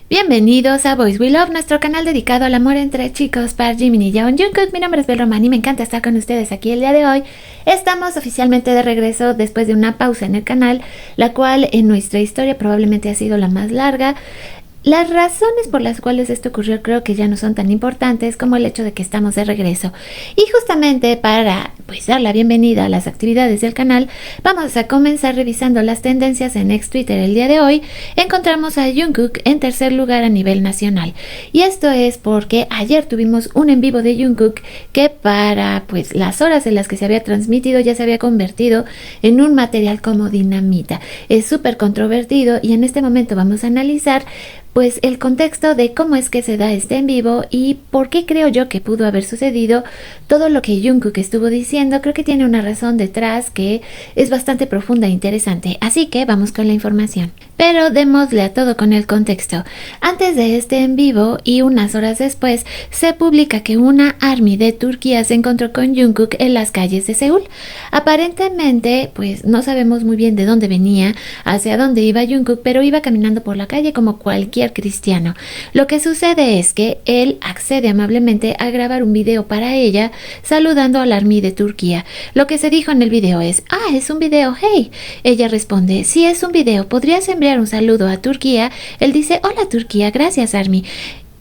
Bienvenidos a Boys We Love, nuestro canal dedicado al amor entre chicos, Park Jimin y Yeon Jungkook. Mi nombre es Bel Román y me encanta estar con ustedes aquí el día de hoy. Estamos oficialmente de regreso después de una pausa en el canal, la cual en nuestra historia probablemente ha sido la más larga. Las razones por las cuales esto ocurrió creo que ya no son tan importantes como el hecho de que estamos de regreso. Y justamente para dar la bienvenida a las actividades del canal, vamos a comenzar revisando las tendencias en ex Twitter. El día de hoy encontramos a Jungkook en tercer lugar a nivel nacional. Y esto es porque ayer tuvimos un en vivo de Jungkook que para las horas en las que se había transmitido ya se había convertido en un material como dinamita. Es súper controvertido y en este momento vamos a analizar el contexto de cómo es que se da este en vivo y por qué creo yo que pudo haber sucedido todo lo que Jungkook estuvo diciendo. Creo que tiene una razón detrás que es bastante profunda e interesante, así que vamos con la información. Pero démosle a todo con el contexto. Antes de este en vivo y unas horas después, se publica que una ARMY de Turquía se encontró con Jungkook en las calles de Seúl. Aparentemente, no sabemos muy bien de dónde venía, hacia dónde iba Jungkook, pero iba caminando por la calle como cualquier cristiano. Lo que sucede es que él accede amablemente a grabar un video para ella, saludando al ARMY de Turquía. Lo que se dijo en el video es: es un video, hey. Ella responde: sí, es un video, ¿podrías enviar un saludo a Turquía? Él dice: hola Turquía, gracias ARMY.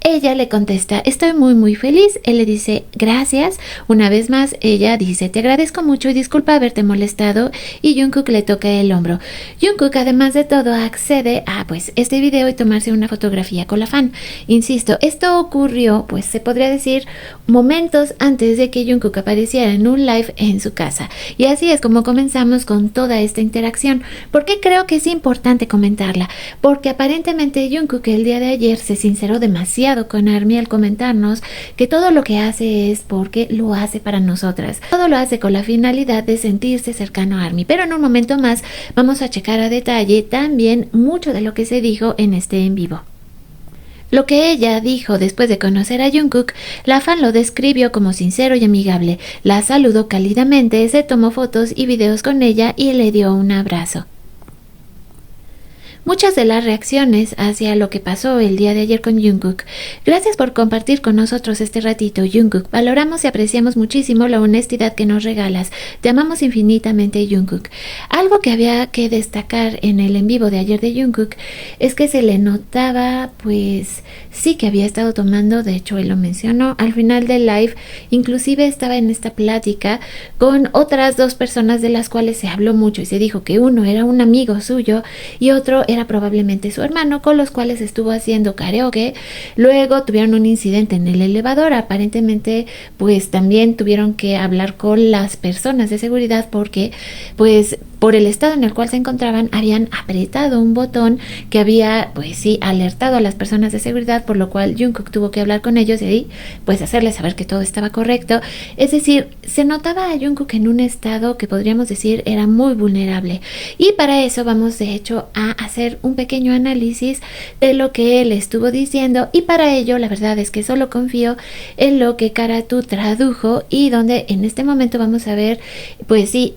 Ella le contesta: estoy muy feliz. Él le dice: gracias. Una vez más ella dice: te agradezco mucho y disculpa haberte molestado. Y Jungkook le toca el hombro. Jungkook además de todo accede a este video y tomarse una fotografía con la fan. Insisto, esto ocurrió se podría decir momentos antes de que Jungkook apareciera en un live en su casa. Y así es como comenzamos con toda esta interacción. ¿Por qué creo que es importante comentarla? Porque aparentemente Jungkook el día de ayer se sinceró demasiado con ARMY al comentarnos que todo lo que hace es porque lo hace para nosotras. Todo lo hace con la finalidad de sentirse cercano a ARMY. Pero en un momento más vamos a checar a detalle también mucho de lo que se dijo en este en vivo. Lo que ella dijo después de conocer a Jungkook, la fan lo describió como sincero y amigable. La saludó cálidamente, se tomó fotos y videos con ella y le dio un abrazo. Muchas de las reacciones hacia lo que pasó el día de ayer con Jungkook. Gracias por compartir con nosotros este ratito, Jungkook. Valoramos y apreciamos muchísimo la honestidad que nos regalas. Te amamos infinitamente, Jungkook. Algo que había que destacar en el en vivo de ayer de Jungkook es que se le notaba, sí que había estado tomando. De hecho, él lo mencionó al final del live. Inclusive estaba en esta plática con otras dos personas de las cuales se habló mucho y se dijo que uno era un amigo suyo y otro era probablemente su hermano, con los cuales estuvo haciendo karaoke. Luego tuvieron un incidente en el elevador. Aparentemente también tuvieron que hablar con las personas de seguridad porque por el estado en el cual se encontraban habían apretado un botón que había alertado a las personas de seguridad, por lo cual Jungkook tuvo que hablar con ellos y hacerles saber que todo estaba correcto. Es decir, se notaba a Jungkook en un estado que podríamos decir era muy vulnerable, y para eso vamos de hecho a hacer un pequeño análisis de lo que él estuvo diciendo, y para ello la verdad es que solo confío en lo que Karatu tradujo y donde en este momento vamos a ver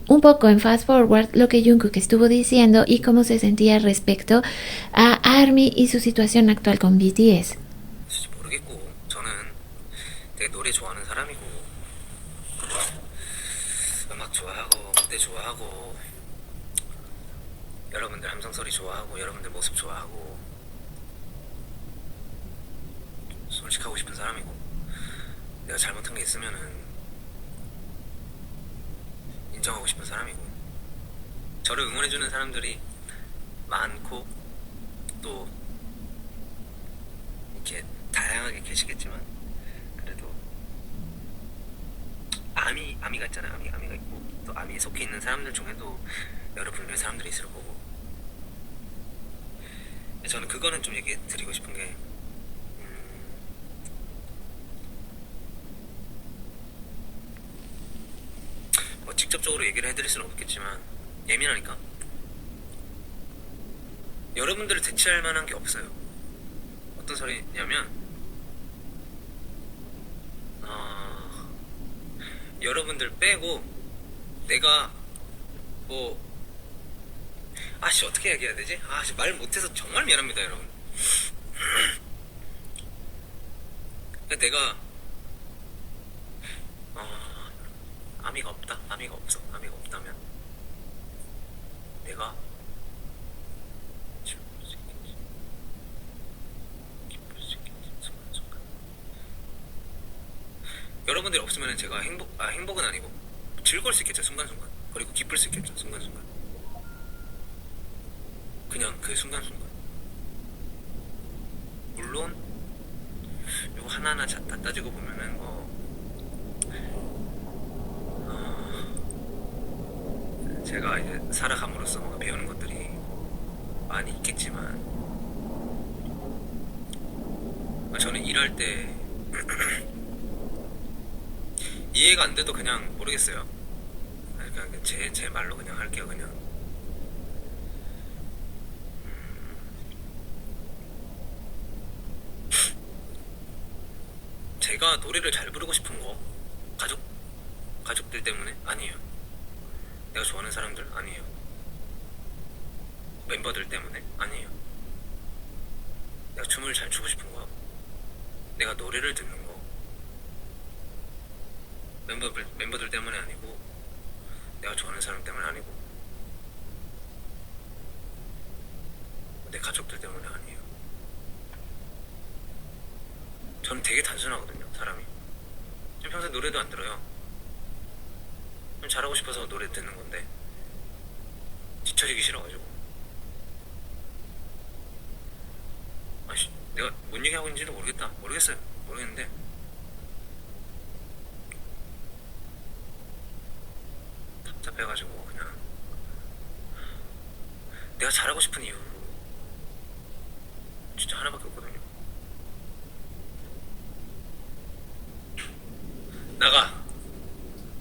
un poco en fast forward lo que Jungkook estuvo diciendo y cómo se sentía respecto a ARMY y su situación actual con BTS. 모르겠고 저는 되게 노래 좋아하는 사람이고 음악 좋아하고 무대 좋아하고 여러분들 함성소리 좋아하고 여러분들 모습 좋아하고 솔직하고 싶은 사람이고 내가 잘못한 게 있으면은 인정하고 싶은 사람이고 저를 응원해주는 사람들이 많고 또 이렇게 다양하게 계시겠지만 그래도 아미가 있잖아요. 아미가 있고 또 아미에 속해 있는 사람들 중에도 여러 분류의 사람들이 있을 거고 저는 그거는 좀 얘기 드리고 싶은 게 직접적으로 얘기를 해드릴 수는 없겠지만 예민하니까 여러분들을 대체할 만한 게 없어요. 어떤 소리냐면 여러분들 빼고 내가 어떻게 얘기해야 되지? 말 못해서 정말 미안합니다, 여러분. 내가 아미가 없다? 아미가 없어. 아미가 없다면 내가 기쁠 수 있겠지. 기쁠 수 있겠지. 순간순간. 여러분들이 없으면 제가 행복은 아니고 즐거울 수 있겠죠. 순간순간. 그리고 기쁠 수 있겠죠. 순간순간. 그냥 그 순간순간. 물론 이거 하나하나 다 따지고 보면은 제가 이제 살아감으로써 뭔가 배우는 것들이 많이 있겠지만 저는 일할 때 이해가 안 돼도 그냥 모르겠어요. 그냥 제 말로 그냥 할게요. 그냥 제가 노래를 잘 부르고 싶은 거 가족들 때문에 아니에요. 내가 좋아하는 사람들 아니에요. 멤버들 때문에 아니에요. 내가 춤을 잘 추고 싶은 거, 내가 노래를 듣는 거 멤버들 때문에 아니고 내가 좋아하는 사람 때문에 아니고 내 가족들 때문에 아니에요. 저는 되게 단순하거든요. 사람이 평소에 노래도 안 들어요. 잘하고 싶어서 노래 듣는 건데 뒤처지기 싫어가지고 내가 뭔 얘기하고 있는지도 모르겠어요. 모르겠는데 답답해가지고 그냥 내가 잘하고 싶은 이유 진짜 하나밖에 없거든요.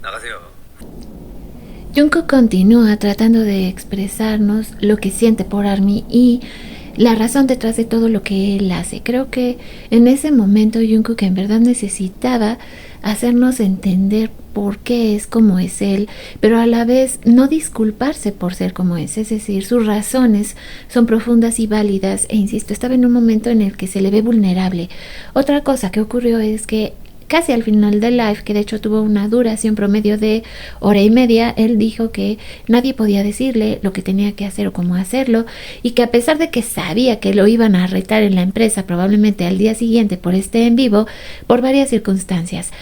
나가세요. Jungkook continúa tratando de expresarnos lo que siente por ARMY y la razón detrás de todo lo que él hace. Creo que en ese momento Jungkook en verdad necesitaba hacernos entender por qué es como es él, pero a la vez no disculparse por ser como es decir, sus razones son profundas y válidas e insisto, estaba en un momento en el que se le ve vulnerable. Otra cosa que ocurrió es que casi al final del live, que de hecho tuvo una duración promedio de 1:30, él dijo que nadie podía decirle lo que tenía que hacer o cómo hacerlo, y que a pesar de que sabía que lo iban a retar en la empresa probablemente al día siguiente por este en vivo, por varias circunstancias.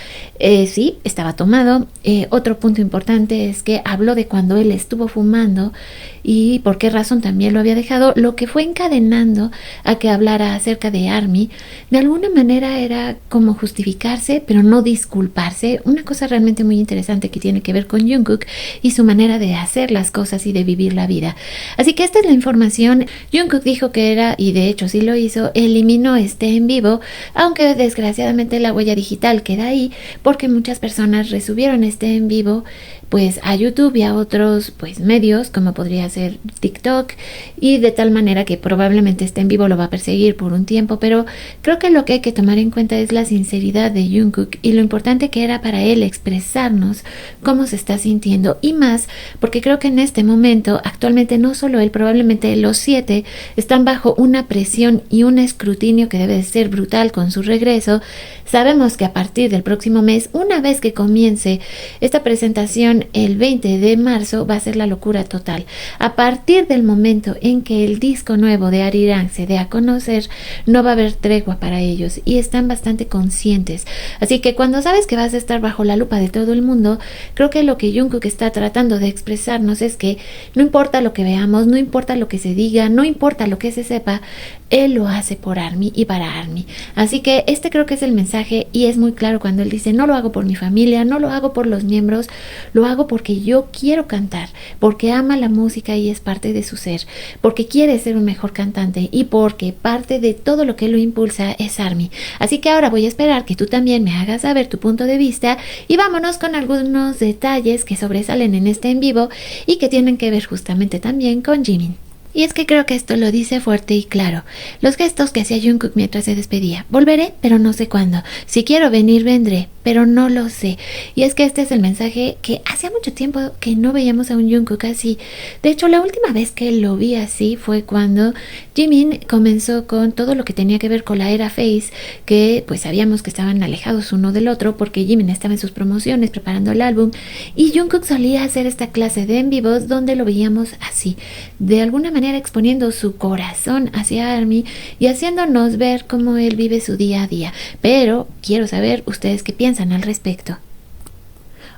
Sí, estaba tomado. Otro punto importante es que habló de cuando él estuvo fumando y por qué razón también lo había dejado, lo que fue encadenando a que hablara acerca de ARMY. De alguna manera era como justificarse, pero no disculparse, una cosa realmente muy interesante que tiene que ver con Jungkook y su manera de hacer las cosas y de vivir la vida. Así que esta es la información. Jungkook dijo que era, y de hecho sí lo hizo, eliminó este en vivo, aunque desgraciadamente la huella digital queda ahí, porque muchas personas resubieron este en vivo pues a YouTube y a otros pues medios como podría ser TikTok, y de tal manera que probablemente este en vivo lo va a perseguir por un tiempo, pero creo que lo que hay que tomar en cuenta es la sinceridad de Jungkook y lo importante que era para él expresarnos cómo se está sintiendo, y más porque creo que en este momento actualmente no solo él, probablemente los 7 están bajo una presión y un escrutinio que debe de ser brutal con su regreso. Sabemos que a partir del próximo mes, una vez que comience esta presentación el 20 de marzo, va a ser la locura total. A partir del momento en que el disco nuevo de Arirang se dé a conocer, no va a haber tregua para ellos y están bastante conscientes. Así que cuando sabes que vas a estar bajo la lupa de todo el mundo, creo que lo que Jungkook está tratando de expresarnos es que no importa lo que veamos, no importa lo que se diga, no importa lo que se sepa, él lo hace por ARMY y para ARMY. Así que este creo que es el mensaje, y es muy claro cuando él dice: no lo hago por mi familia, no lo hago por los miembros, lo hago porque yo quiero cantar, porque ama la música y es parte de su ser, porque quiere ser un mejor cantante y porque parte de todo lo que lo impulsa es ARMY. Así que ahora voy a esperar que tú también me hagas saber tu punto de vista y vámonos con algunos detalles que sobresalen en este en vivo y que tienen que ver justamente también con Jimin. Y es que creo que esto lo dice fuerte y claro. Los gestos que hacía Jungkook mientras se despedía: volveré, pero no sé cuándo. Si quiero venir, vendré, pero no lo sé. Y es que este es el mensaje que hacía mucho tiempo que no veíamos a un Jungkook así. De hecho, la última vez que lo vi así fue cuando Jimin comenzó con todo lo que tenía que ver con la era Face, que pues sabíamos que estaban alejados uno del otro porque Jimin estaba en sus promociones preparando el álbum y Jungkook solía hacer esta clase de en vivos donde lo veíamos así, de alguna manera exponiendo su corazón hacia ARMY y haciéndonos ver cómo él vive su día a día. Pero quiero saber ustedes qué piensan al respecto.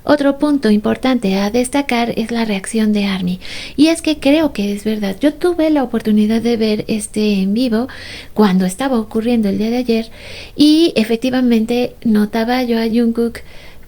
Otro punto importante a destacar es la reacción de ARMY, y es que creo que es verdad. Yo tuve la oportunidad de ver este en vivo cuando estaba ocurriendo el día de ayer y efectivamente notaba yo a Jungkook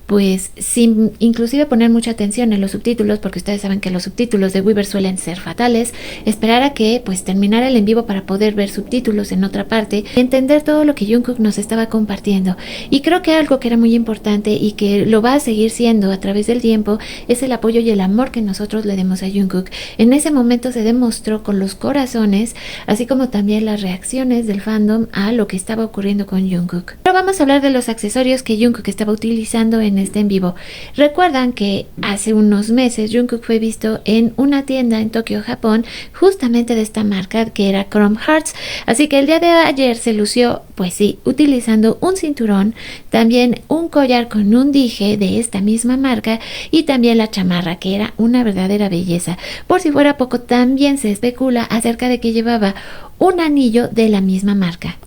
pues sin inclusive poner mucha atención en los subtítulos, porque ustedes saben que los subtítulos de Weverse suelen ser fatales, esperar a que pues terminara el en vivo para poder ver subtítulos en otra parte y entender todo lo que Jungkook nos estaba compartiendo. Y creo que algo que era muy importante y que lo va a seguir siendo a través del tiempo es el apoyo y el amor que nosotros le demos a Jungkook. En ese momento se demostró con los corazones, así como también las reacciones del fandom a lo que estaba ocurriendo con Jungkook. Pero vamos a hablar de los accesorios que Jungkook estaba utilizando en este en vivo. Recuerdan que hace unos meses Jungkook fue visto en una tienda en Tokio, Japón, justamente de esta marca que era Chrome Hearts, así que el día de ayer se lució, pues sí, utilizando un cinturón, también un collar con un dije de esta misma marca y también la chamarra, que era una verdadera belleza. Por si fuera poco, también se especula acerca de que llevaba un anillo de la misma marca.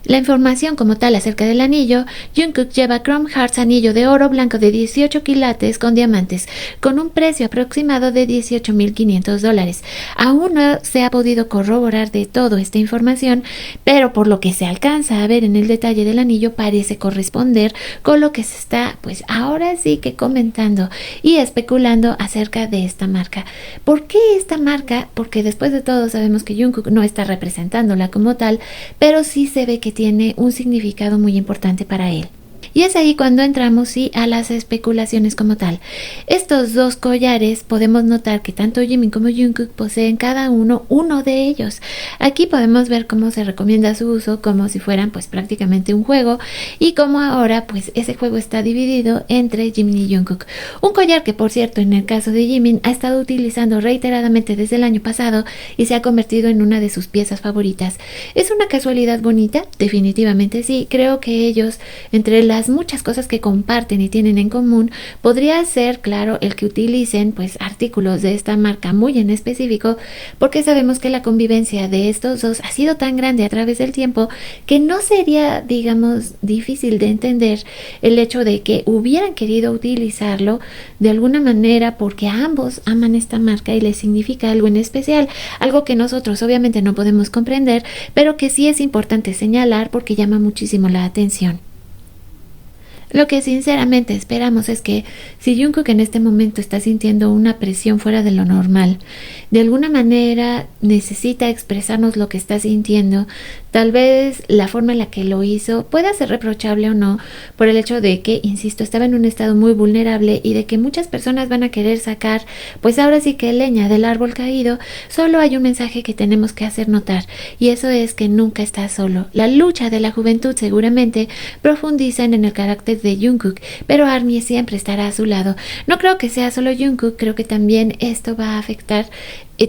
La información como tal acerca del anillo: Jungkook lleva Chrome Hearts anillo de oro blanco de 18 quilates con diamantes, con un precio aproximado de $18,500. Aún no se ha podido corroborar de todo esta información, pero por lo que se alcanza a ver en el detalle del anillo parece corresponder con lo que se está, pues ahora sí que comentando y especulando acerca de esta marca. ¿Por qué esta marca? Porque después de todo sabemos que Jungkook no está representándola como tal, pero sí se ve que tiene un significado muy importante para él. Y es ahí cuando entramos a las especulaciones como tal. Estos dos collares podemos notar que tanto Jimin como Jungkook poseen cada uno de ellos. Aquí podemos ver cómo se recomienda su uso como si fueran pues prácticamente un juego y cómo ahora pues ese juego está dividido entre Jimin y Jungkook. Un collar que por cierto en el caso de Jimin ha estado utilizando reiteradamente desde el año pasado y se ha convertido en una de sus piezas favoritas. ¿Es una casualidad bonita? Definitivamente sí. Creo que ellos, entre las muchas cosas que comparten y tienen en común, podría ser, claro, el que utilicen pues artículos de esta marca muy en específico, porque sabemos que la convivencia de estos dos ha sido tan grande a través del tiempo que no sería, digamos, difícil de entender el hecho de que hubieran querido utilizarlo de alguna manera porque ambos aman esta marca y les significa algo en especial, algo que nosotros obviamente no podemos comprender, pero que sí es importante señalar porque llama muchísimo la atención. Lo que sinceramente esperamos es que si Jungkook en este momento está sintiendo una presión fuera de lo normal, de alguna manera necesita expresarnos lo que está sintiendo, tal vez la forma en la que lo hizo pueda ser reprochable o no, por el hecho de que, insisto, estaba en un estado muy vulnerable y de que muchas personas van a querer sacar, pues ahora sí que leña del árbol caído. Solo hay un mensaje que tenemos que hacer notar, y eso es que nunca está solo. La lucha de la juventud seguramente profundizan en el carácter de Jungkook, pero ARMY siempre estará a su lado. No creo que sea solo Jungkook, creo que también esto va a afectar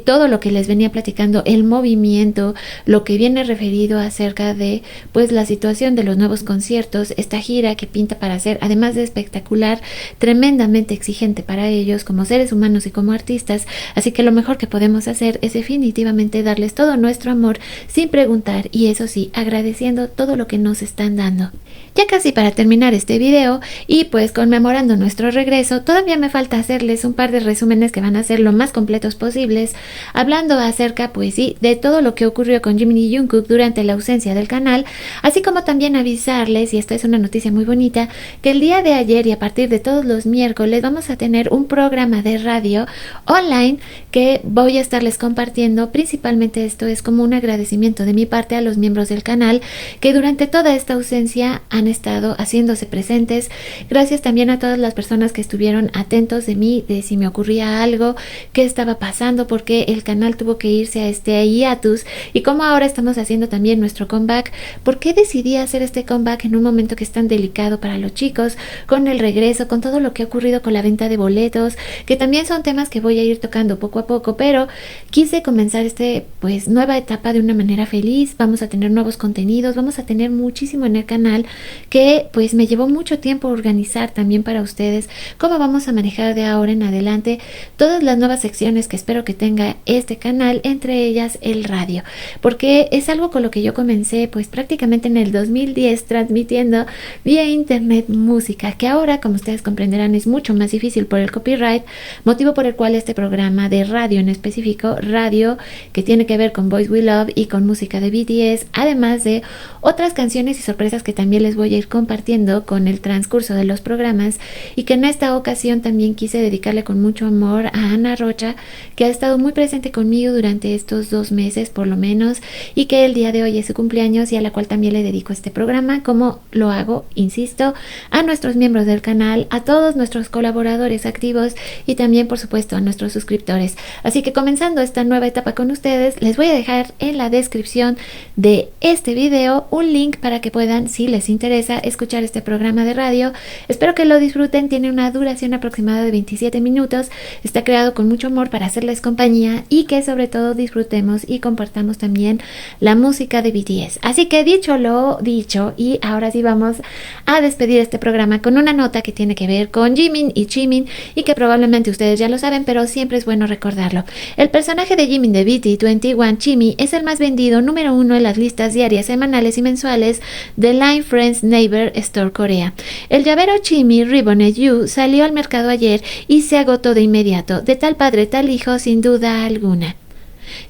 todo lo que les venía platicando, el movimiento, lo que viene referido acerca de pues la situación de los nuevos conciertos, esta gira que pinta para ser, además de espectacular, tremendamente exigente para ellos como seres humanos y como artistas. Así que lo mejor que podemos hacer es definitivamente darles todo nuestro amor sin preguntar, y eso sí, agradeciendo todo lo que nos están dando. Ya casi para terminar este video y pues conmemorando nuestro regreso, todavía me falta hacerles un par de resúmenes que van a ser lo más completos posibles, hablando acerca pues sí de todo lo que ocurrió con Jimin y Jungkook durante la ausencia del canal, así como también avisarles, y esta es una noticia muy bonita, que el día de ayer y a partir de todos los miércoles vamos a tener un programa de radio online que voy a estarles compartiendo. Principalmente esto es como un agradecimiento de mi parte a los miembros del canal que durante toda esta ausencia han estado haciéndose presentes. Gracias también a todas las personas que estuvieron atentos de mí, de si me ocurría algo, qué estaba pasando, por que el canal tuvo que irse a este hiatus y como ahora estamos haciendo también nuestro comeback, ¿por qué decidí hacer este comeback en un momento que es tan delicado para los chicos, con el regreso, con todo lo que ha ocurrido con la venta de boletos, que también son temas que voy a ir tocando poco a poco, pero quise comenzar pues nueva etapa de una manera feliz? Vamos a tener nuevos contenidos, vamos a tener muchísimo en el canal que pues me llevó mucho tiempo organizar también para ustedes cómo vamos a manejar de ahora en adelante todas las nuevas secciones que espero que tenga este canal, entre ellas el radio, porque es algo con lo que yo comencé pues prácticamente en el 2010 transmitiendo vía internet música, que ahora, como ustedes comprenderán, es mucho más difícil por el copyright, motivo por el cual este programa de radio en específico, radio que tiene que ver con Boys We Love y con música de BTS, además de otras canciones y sorpresas que también les voy a ir compartiendo con el transcurso de los programas, y que en esta ocasión también quise dedicarle con mucho amor a Ana Rocha, que ha estado muy presente conmigo durante estos 2 meses por lo menos, y que el día de hoy es su cumpleaños y a la cual también le dedico este programa, como lo hago, insisto, a nuestros miembros del canal, a todos nuestros colaboradores activos y también por supuesto a nuestros suscriptores. Así que comenzando esta nueva etapa con ustedes, les voy a dejar en la descripción de este video un link para que puedan, si les interesa, escuchar este programa de radio. Espero que lo disfruten, tiene una duración aproximada de 27 minutos, está creado con mucho amor para hacerles compañía y que sobre todo disfrutemos y compartamos también la música de BTS. Así que dicho lo dicho, y ahora sí vamos a despedir este programa con una nota que tiene que ver con Jimin y Jimin, y que probablemente ustedes ya lo saben, pero siempre es bueno recordarlo. El personaje de Jimin de BT21, Chimi, es el más vendido número 1 en las listas diarias, semanales y mensuales de Line Friends Neighbor Store Corea. El llavero Chimi Ribboned You salió al mercado ayer y se agotó de inmediato. De tal padre, tal hijo, sin duda alguna.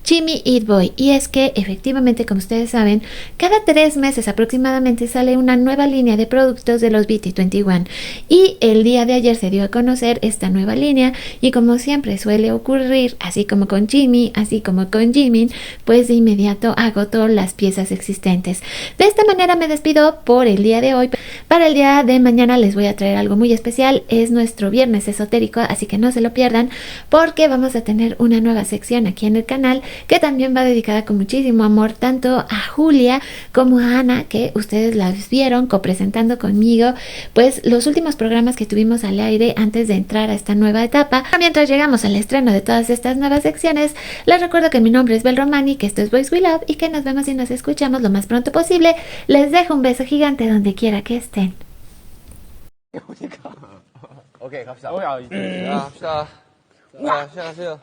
Chimi Eat Boy, y es que efectivamente, como ustedes saben, cada 3 meses aproximadamente sale una nueva línea de productos de los BT21, y el día de ayer se dio a conocer esta nueva línea, y como siempre suele ocurrir, así como con Chimi, así como con Jimin, pues de inmediato agotó las piezas existentes. De esta manera me despido por el día de hoy. Para el día de mañana les voy a traer algo muy especial, es nuestro viernes esotérico, así que no se lo pierdan, porque vamos a tener una nueva sección aquí en el canal que también va dedicada con muchísimo amor tanto a Julia como a Ana, que ustedes las vieron copresentando conmigo pues los últimos programas que tuvimos al aire antes de entrar a esta nueva etapa. Mientras llegamos al estreno de todas estas nuevas secciones, les recuerdo que mi nombre es Bel Romani, que esto es Boys We Love y que nos vemos y nos escuchamos lo más pronto posible. Les dejo un beso gigante donde quiera que estén. 오케이 갑시다. 갑시다. 시작하세요.